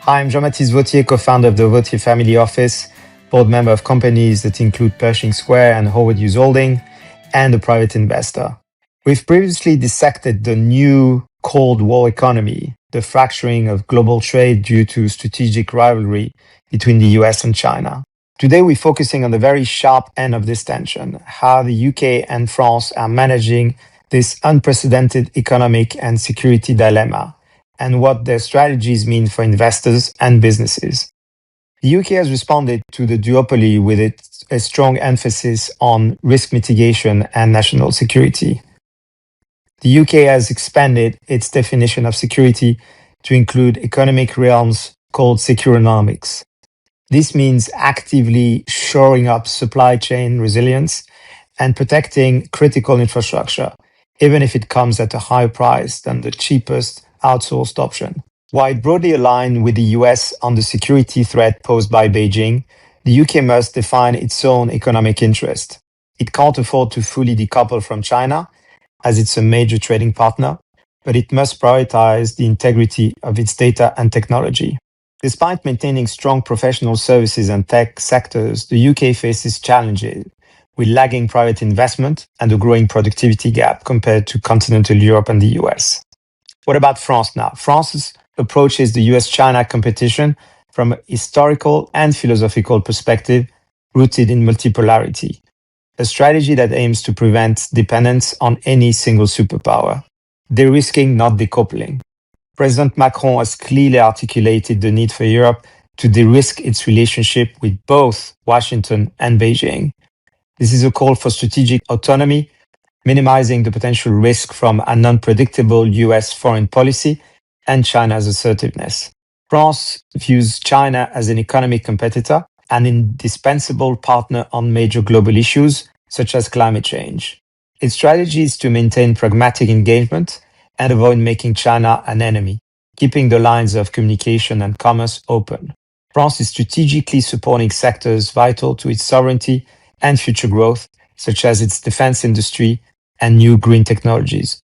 Hi, I'm Jean-Baptiste Vautier, co-founder of the Vautier Family Office, board member of companies that include Pershing Square and Howard Hughes Holding, and a private investor. We've previously dissected the new Cold War economy, the fracturing of global trade due to strategic rivalry between the US and China. Today, we're focusing on the very sharp end of this tension, how the UK and France are managing this unprecedented economic and security dilemma, and what their strategies mean for investors and businesses. The UK has responded to the duopoly with a strong emphasis on risk mitigation and national security. The UK has expanded its definition of security to include economic realms called Securonomics. This means actively shoring up supply chain resilience and protecting critical infrastructure, even if it comes at a higher price than the cheapest outsourced option. While broadly aligned with the US on the security threat posed by Beijing, the UK must define its own economic interest. It can't afford to fully decouple from China, as it's a major trading partner, but it must prioritize the integrity of its data and technology. Despite maintaining strong professional services and tech sectors, the UK faces challenges with lagging private investment and a growing productivity gap compared to continental Europe and the US. What about France now? France approaches the US-China competition from a historical and philosophical perspective rooted in multipolarity, a strategy that aims to prevent dependence on any single superpower, de-risking, not decoupling. President Macron has clearly articulated the need for Europe to de-risk its relationship with both Washington and Beijing. This is a call for strategic autonomy, minimizing the potential risk from an unpredictable US foreign policy and China's assertiveness. France views China as an economic competitor, an indispensable partner on major global issues such as climate change. Its strategy is to maintain pragmatic engagement and avoid making China an enemy, keeping the lines of communication and commerce open. France is strategically supporting sectors vital to its sovereignty and future growth, such as its defense industry and new green technologies.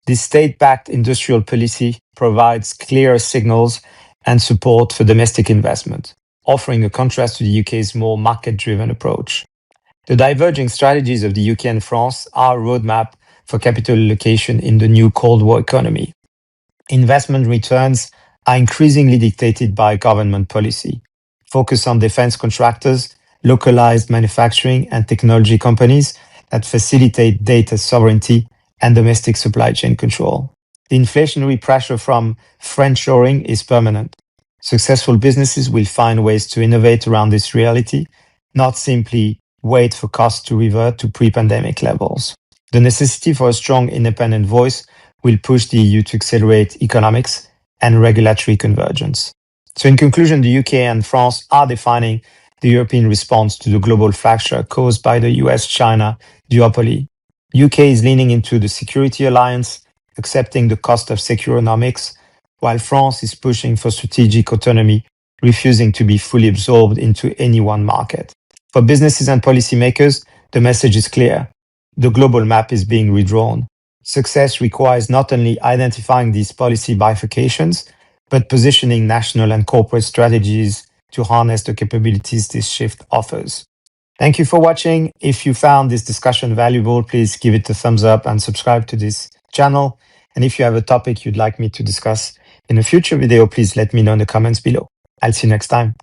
This state-backed industrial policy provides clear signals and support for domestic investment, offering a contrast to the UK's more market-driven approach. The diverging strategies of the UK and France are a roadmap for capital allocation in the new Cold War economy. Investment returns are increasingly dictated by government policy. Focus on defense contractors, localized manufacturing, and technology companies that facilitate data sovereignty and domestic supply chain control. The inflationary pressure from friendshoring is permanent. Successful businesses will find ways to innovate around this reality, not simply wait for costs to revert to pre-pandemic levels. The necessity for a strong independent voice will push the EU to accelerate economics and regulatory convergence. So in conclusion, the UK and France are defining the European response to the global fracture caused by the US-China duopoly. UK is leaning into the security alliance, accepting the cost of Securonomics, while France is pushing for strategic autonomy, refusing to be fully absorbed into any one market. For businesses and policymakers, the message is clear. The global map is being redrawn. Success requires not only identifying these policy bifurcations, but positioning national and corporate strategies to harness the capabilities this shift offers. Thank you for watching. If you found this discussion valuable, please give it a thumbs up and subscribe to this channel. And if you have a topic you'd like me to discuss in a future video, please let me know in the comments below. I'll see you next time.